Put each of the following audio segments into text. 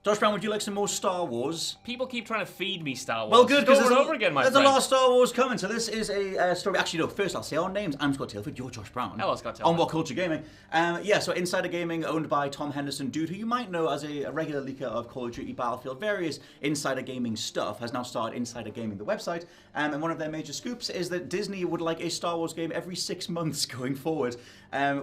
Josh Brown, would you like some more Star Wars? People keep trying to feed me Star Wars. Well, good, because over again, my friend. there's a lot of Star Wars coming. So this is a story. Actually, no, first I'll say our names. I'm Scott Tailford, you're Josh Brown. Hello, Scott Tailford. On WhatCulture Gaming. So Insider Gaming, owned by Tom Henderson, dude, who you might know as a regular leaker of Call of Duty, Battlefield, various Insider Gaming stuff, has now started Insider Gaming, the website. And one of their major scoops is that Disney would like a Star Wars game every 6 months going forward,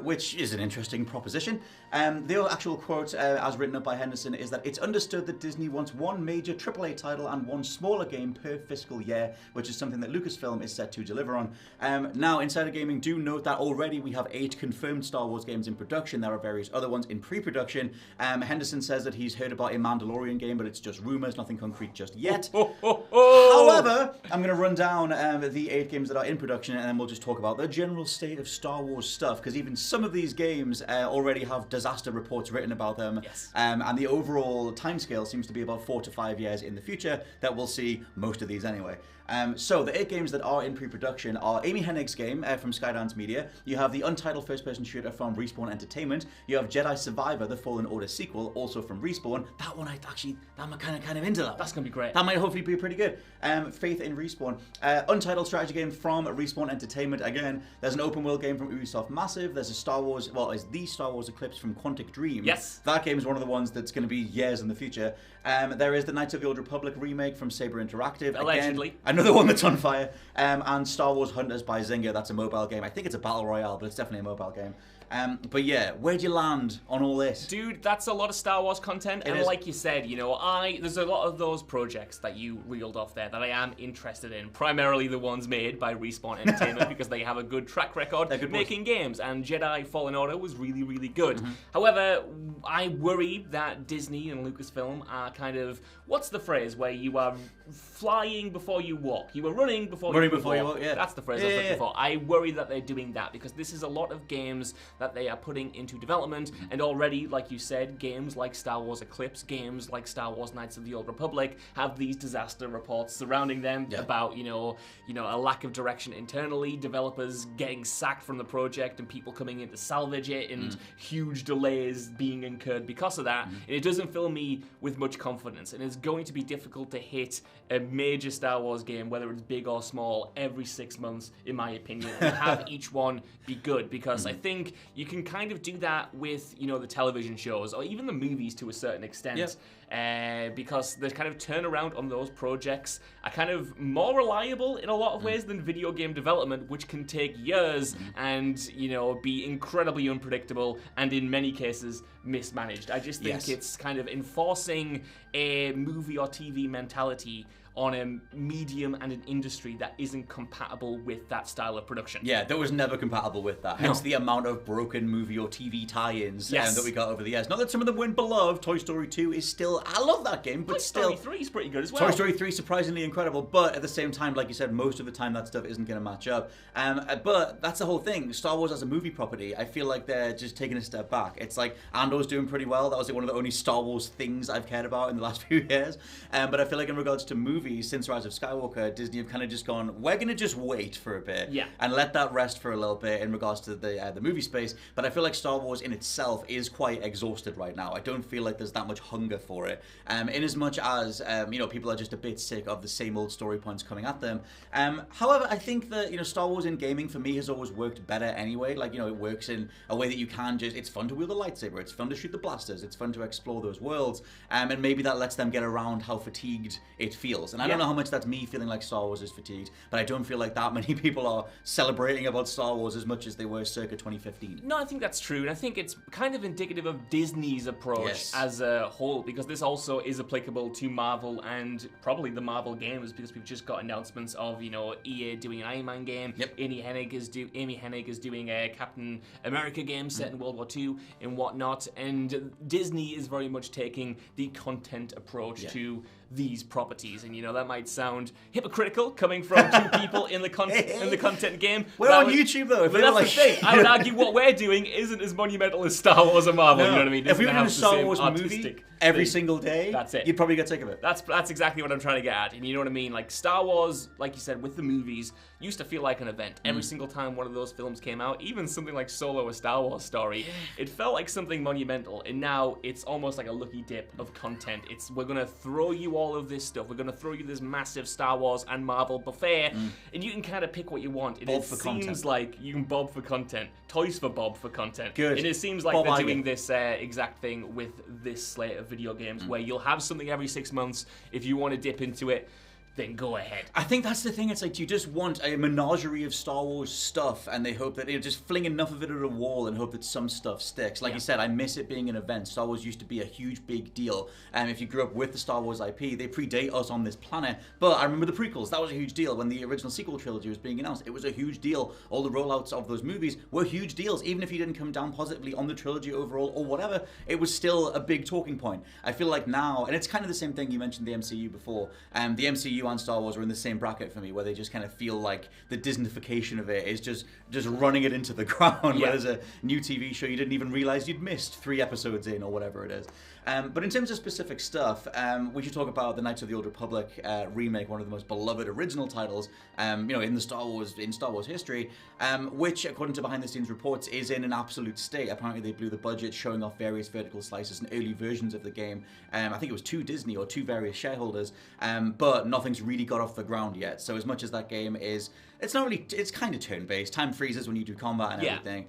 which is an interesting proposition. The actual quote, as written up by Henderson, is that it's understood that Disney wants one major AAA title and one smaller game per fiscal year, which is something that Lucasfilm is set to deliver on. Now, Insider Gaming do note that already we have 8 confirmed Star Wars games in production. There are various other ones in pre-production. Henderson says that he's heard about a Mandalorian game, but it's just rumors, nothing concrete just yet. However, I'm going to run down the 8 games that are in production, and then we'll just talk about the general state of Star Wars stuff, because even some of these games already have disaster reports written about them. Yes. And the overall timescale seems to be about 4 to 5 years in the future that we'll see most of these anyway. So the 8 games that are in pre-production are Amy Hennig's game from Skydance Media. You have the untitled first-person shooter from Respawn Entertainment. You have Jedi Survivor, the Fallen Order sequel, also from Respawn. That one, I'm kind of into that. That's going to be great. That might hopefully be pretty good. Faith in Respawn. Untitled strategy game from Respawn Entertainment. Again, there's an open world game from Ubisoft Massive. There's a Star Wars Eclipse from Quantic Dream. Yes. That game is one of the ones that's going to be years in the future. There is the Knights of the Old Republic remake from Saber Interactive. Allegedly. Again, another one that's on fire. And Star Wars Hunters by Zynga. That's a mobile game. I think it's a battle royale, but it's definitely a mobile game. But yeah, where'd you land on all this? Dude, that's a lot of Star Wars content, and like you said, there's a lot of those projects that you reeled off there that I am interested in. Primarily the ones made by Respawn Entertainment because they have a good track record making games, and Jedi Fallen Order was really, really good. Mm-hmm. However, I worry that Disney and Lucasfilm are kind of, what's the phrase where you are flying before you walk? You are running before you walk. Yeah. That's the phrase I was looking for. I worry that they're doing that because this is a lot of games that they are putting into development, and already, like you said, games like Star Wars Eclipse, games like Star Wars Knights of the Old Republic have these disaster reports surrounding them about, a lack of direction internally, developers getting sacked from the project and people coming in to salvage it, and huge delays being incurred because of that. And it doesn't fill me with much confidence, and it's going to be difficult to hit a major Star Wars game, whether it's big or small, every 6 months, in my opinion, and have each one be good, because I think you can kind of do that with, the television shows or even the movies to a certain extent, because the kind of turnaround on those projects are kind of more reliable in a lot of ways than video game development, which can take years and, be incredibly unpredictable and in many cases mismanaged. I just think it's kind of enforcing a movie or TV mentality on a medium and an industry that isn't compatible with that style of production. Yeah, that was never compatible with that. Hence the amount of broken movie or TV tie-ins that we got over the years. Not that some of them weren't beloved. Toy Story 2 is still, I love that game, but still. Toy Story 3 is pretty good as well. Toy Story 3 is surprisingly incredible, but at the same time, like you said, most of the time that stuff isn't going to match up. But that's the whole thing. Star Wars as a movie property, I feel like they're just taking a step back. It's like Andor's doing pretty well. That was like one of the only Star Wars things I've cared about in the last few years. But I feel like in regards to movies, since Rise of Skywalker, Disney have kind of just gone, we're going to just wait for a bit and let that rest for a little bit in regards to the movie space. But I feel like Star Wars in itself is quite exhausted right now. I don't feel like there's that much hunger for it. In as much as, people are just a bit sick of the same old story points coming at them. However, I think that, Star Wars in gaming for me has always worked better anyway. Like, it works in a way that you can just, it's fun to wield the lightsaber, it's fun to shoot the blasters, it's fun to explore those worlds. And maybe that lets them get around how fatigued it feels. And I don't know how much that's me feeling like Star Wars is fatigued, but I don't feel like that many people are celebrating about Star Wars as much as they were circa 2015. No, I think that's true, and I think it's kind of indicative of Disney's approach as a whole, because this also is applicable to Marvel and probably the Marvel games, because we've just got announcements of, EA doing an Iron Man game, Amy Hennig is doing a Captain America game set in World War II and whatnot, and Disney is very much taking the content approach to these properties, and that might sound hypocritical coming from two people in the content game. We're on YouTube though. But that's the thing. I would argue what we're doing isn't as monumental as Star Wars or Marvel. You know what I mean? If we were doing a Star Wars movie every single day, that's it. You'd probably get sick of it. That's exactly what I'm trying to get at. And you know what I mean? Like Star Wars, like you said, with the movies, used to feel like an event. Every single time one of those films came out, even something like Solo: A Star Wars Story, it felt like something monumental. monumental, and now it's almost like a lucky dip of content. We're gonna throw you all of this stuff. We're gonna throw you this massive Star Wars and Marvel buffet, and you can kind of pick what you want. And it seems like you can bob for content, toys for bob for content. Good. And it seems like they're doing this exact thing with this slate of video games, where you'll have something every 6 months. If you want to dip into it, then go ahead. I think that's the thing. It's like, you just want a menagerie of Star Wars stuff, and they hope that they just fling enough of it at a wall and hope that some stuff sticks. Like you said, I miss it being an event. Star Wars used to be a huge, big deal. And if you grew up with the Star Wars IP, they predate us on this planet. But I remember the prequels. That was a huge deal. When the original sequel trilogy was being announced, it was a huge deal. All the rollouts of those movies were huge deals. Even if you didn't come down positively on the trilogy overall or whatever, it was still a big talking point. I feel like now, and it's kind of the same thing, you mentioned the MCU before. The MCU and Star Wars are in the same bracket for me, where they just kind of feel like the Disneyfication of it is just running it into the ground. Where there's a new TV show you didn't even realize you'd missed 3 episodes in, or whatever it is. But in terms of specific stuff, we should talk about the Knights of the Old Republic remake, one of the most beloved original titles, in Star Wars history, which, according to behind-the-scenes reports, is in an absolute state. Apparently, they blew the budget, showing off various vertical slices and early versions of the game. I think it was to Disney or to various shareholders, but nothing's really got off the ground yet. So as much as that game is, it's kind of turn-based. Time freezes when you do combat and everything.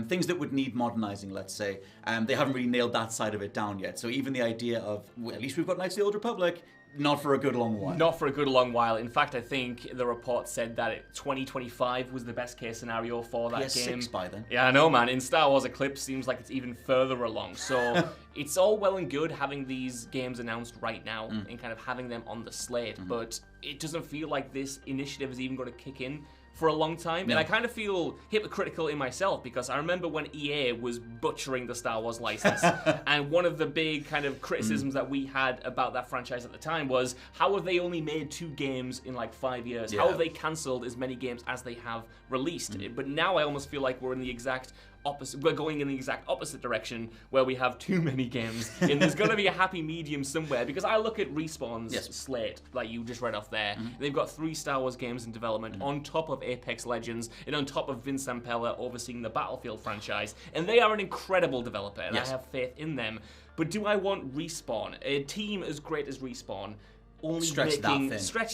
Things that would need modernizing, let's say. They haven't really nailed that side of it down yet. So even the idea of, well, at least we've got Knights of the Old Republic, not for a good long while. Not for a good long while. In fact, I think the report said that 2025 was the best case scenario for that game. PS6 by then. Yeah, I know, man. In Star Wars Eclipse, seems like it's even further along. So it's all well and good having these games announced right now and kind of having them on the slate, but it doesn't feel like this initiative is even going to kick in for a long time. And I kind of feel hypocritical in myself, because I remember when EA was butchering the Star Wars license, and one of the big kind of criticisms that we had about that franchise at the time was, how have they only made 2 games in like 5 years? How have they cancelled as many games as they have released? But now I almost feel like we're in the exact opposite. We're going in the exact opposite direction, where we have too many games, and there's going to be a happy medium somewhere. Because I look at Respawn's slate, like you just read off there. They've got 3 Star Wars games in development on top of Apex Legends, and on top of Vince Zampella overseeing the Battlefield franchise, and they are an incredible developer, and I have faith in them. But do I want Respawn, a team as great as Respawn, only stretch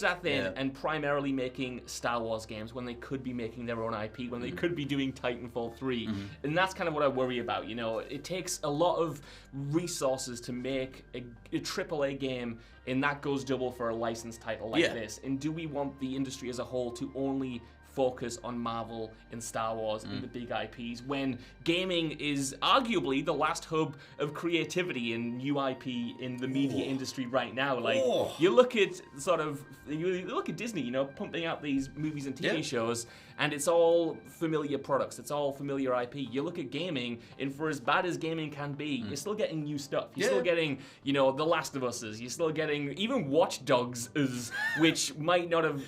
that thin and primarily making Star Wars games when they could be making their own IP, when they could be doing Titanfall 3? And that's kind of what I worry about. It takes a lot of resources to make a AAA game, and that goes double for a licensed title like this. And do we want the industry as a whole to only focus on Marvel and Star Wars and the big IPs, when gaming is arguably the last hub of creativity and new IP in the media industry right now? Like, you look at Disney, pumping out these movies and TV shows, and it's all familiar products, it's all familiar IP. You look at gaming, and for as bad as gaming can be, you're still getting new stuff. You're still getting, The Last of Us's. You're still getting even Watch Dogs's, which might not have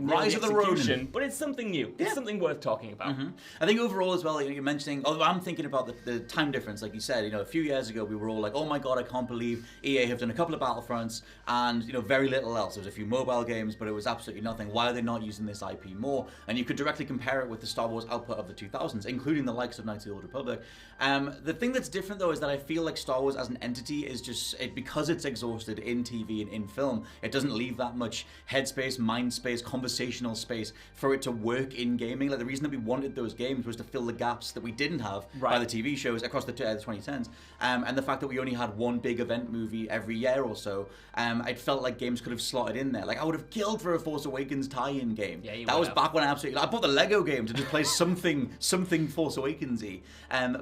Rise of the Ronin, but it's something new. It's something worth talking about. I think overall as well, you're mentioning, I'm thinking about the time difference, like you said. A few years ago we were all like, oh my god, I can't believe EA have done a couple of Battlefronts and very little else. There was a few mobile games, but it was absolutely nothing. Why are they not using this IP more? And you could directly compare it with the Star Wars output of the 2000s, including the likes of Knights of the Old Republic. The thing that's different though is that I feel like Star Wars as an entity is just, because it's exhausted in TV and in film, it doesn't leave that much headspace, mind space, conversational space for it to work in gaming. Like, the reason that we wanted those games was to fill the gaps that we didn't have by the TV shows across the 2010s, and the fact that we only had one big event movie every year or so. I felt like games could have slotted in there. Like, I would have killed for a Force Awakens tie-in game. That was back when I bought the Lego game to just play something Force Awakens-y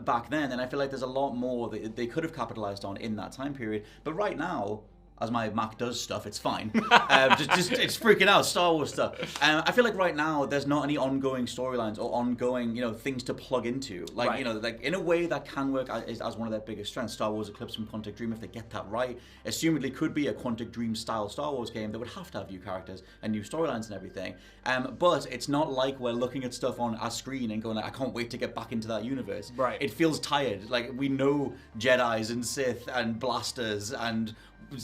back then, and I feel like there's a lot more that they could have capitalized on in that time period. But right now, as my Mac does stuff, it's fine. It's freaking out, Star Wars stuff. I feel like right now there's not any ongoing storylines or ongoing, things to plug into. Like, like in a way that can work as one of their biggest strengths. Star Wars Eclipse from Quantic Dream, if they get that right, assumedly could be a Quantic Dream style Star Wars game that would have to have new characters and new storylines and everything. But it's not like we're looking at stuff on our screen and going like, I can't wait to get back into that universe. It feels tired. Like, we know Jedis and Sith and blasters and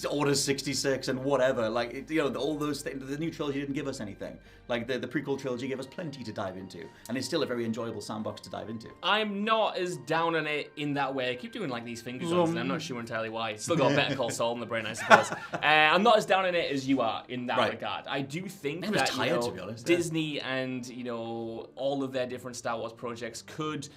Order 66 and whatever, like, you know, all those things. The new trilogy didn't give us anything. Like, the prequel trilogy gave us plenty to dive into, and it's still a very enjoyable sandbox to dive into. I'm not as down on it in that way. I keep doing like these finger guns, and I'm not sure entirely why. Still got Better Call Saul in the brain, I suppose. I'm not as down on it as you are in that regard. I do think that tired, to be honest, Disney and, you know, all of their different Star Wars projects could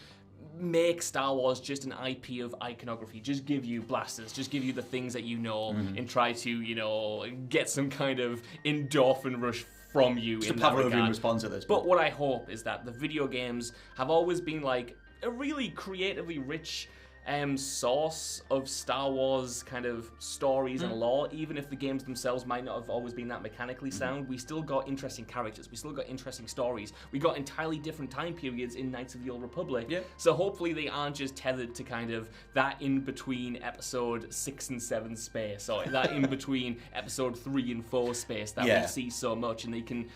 make Star Wars just an IP of iconography. Just give you blasters, just give you the things that you know, and try to, you know, get some kind of endorphin rush from you. Just in a Pavlovian response to this. But what I hope is that the video games have always been like a really creatively rich source of Star Wars kind of stories and lore. Even if the games themselves might not have always been that mechanically sound, we still got interesting characters, we still got interesting stories, we got entirely different time periods in Knights of the Old Republic. So hopefully they aren't just tethered to kind of that in between episode 6 and 7 space, or that in between episode 3 and 4 space that we see so much, and they can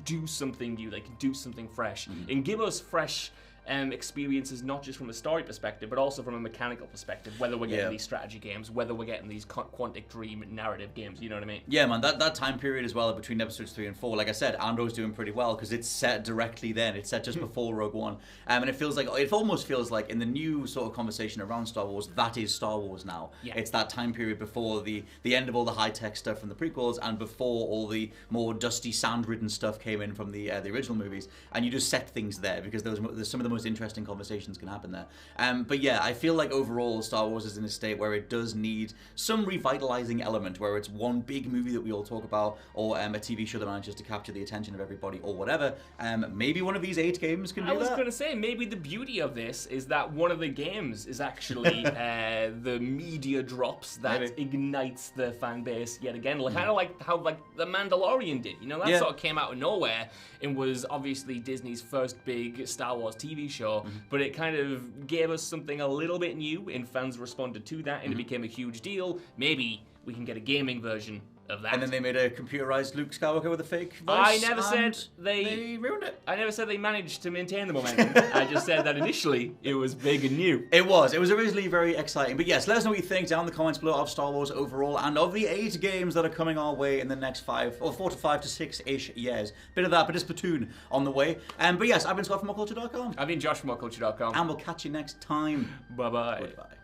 do something new, they can do something fresh, and give us fresh experiences, not just from a story perspective, but also from a mechanical perspective, whether we're getting these strategy games, whether we're getting these Quantic Dream narrative games, you know what I mean? Yeah, man, that time period as well between episodes 3 and 4, like I said, Andor's doing pretty well because it's set directly then. It's set just before Rogue One. And it almost feels like in the new sort of conversation around Star Wars, that is Star Wars now. It's that time period before the end of all the high-tech stuff from the prequels and before all the more dusty, sand-ridden stuff came in from the original movies. And you just set things there because there's some of the most interesting conversations can happen there. But yeah, I feel like overall Star Wars is in a state where it does need some revitalizing element, where it's one big movie that we all talk about, or a TV show that manages to capture the attention of everybody, or whatever. Maybe one of these 8 games can do that. I was going to say, maybe the beauty of this is that one of the games is actually the media drops that ignites the fan base yet again. Kind of like how The Mandalorian did. You know, that sort of came out of nowhere and was obviously Disney's first big Star Wars TV show, but it kind of gave us something a little bit new, and fans responded to that, and it became a huge deal. Maybe we can get a gaming version of that. And then they made a computerized Luke Skywalker with a fake voice. I never said they ruined it. I never said they managed to maintain the momentum. I just said that initially it was big and new. It was originally very exciting. But yes, let us know what you think down in the comments below of Star Wars overall and of the 8 games that are coming our way in the next 4 to 5 to 6-ish years. Bit of that, but it's Splatoon on the way. But yes, I've been Scott from WhatCulture.com. I've been Josh from WhatCulture.com. And we'll catch you next time. Bye-bye. Goodbye.